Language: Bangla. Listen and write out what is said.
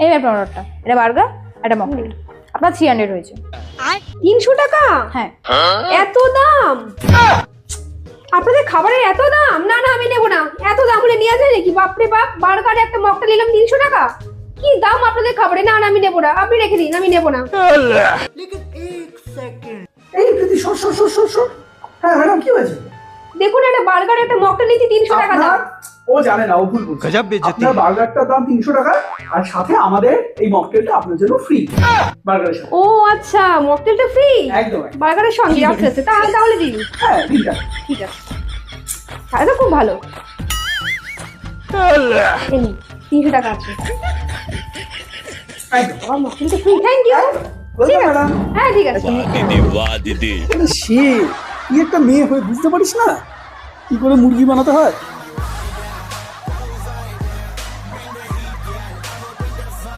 এই ব্যাপার অর্ডারটা, এটা বার্গার, এটা মকটেল, আপনার 300 হয়েছে। 300 টাকা? হ্যাঁ। এত দাম? আপনাদের খাবারের এত দাম? না না, আমি নেবো না। এত দাম হলে নেওয়া যায় নাকি? বাপরে বাপ, বার্গারে একটা মকটেল নিলাম 300 টাকা। কি দাম আপনাদের খাবারে? না না, আমি নেবো না। আপনি রেখে দিন, আমি নেবো না। এই প্রীতি সর সর সর সর সর। হ্যাঁ ম্যাডাম, কি হয়েছে? দেখুন, একটা বার্গার একটা মকটেল নিচ্ছি 300 টাকা দাম। ও জানে না, ও ভুল বলছে। গজব বেইজ্জতি। আপনার বার্গারটার দাম 300 টাকা, আর সাথে আমাদের এই মকটেলটা আপনার জন্য ফ্রি। বার্গারের সাথে। ও আচ্ছা, মকটেলটা ফ্রি একদম। বার্গারের সঙ্গে? আচ্ছা আচ্ছা, তাহলে দিন। হ্যাঁ ঠিক আছে। ঠিক আছে, তাহলে তো খুব ভালো। এই নিন, 300 টাকা আছে। একদম। আমার মকটেলটা ফ্রি, থ্যাংক ইউ। বললাম ম্যাডাম। হ্যাঁ ঠিক আছে। वाह दीदी। সে তুই একটা মেয়ে হয়ে বুঝতে পারিস না কি করে মুরগি বানাতে হয়?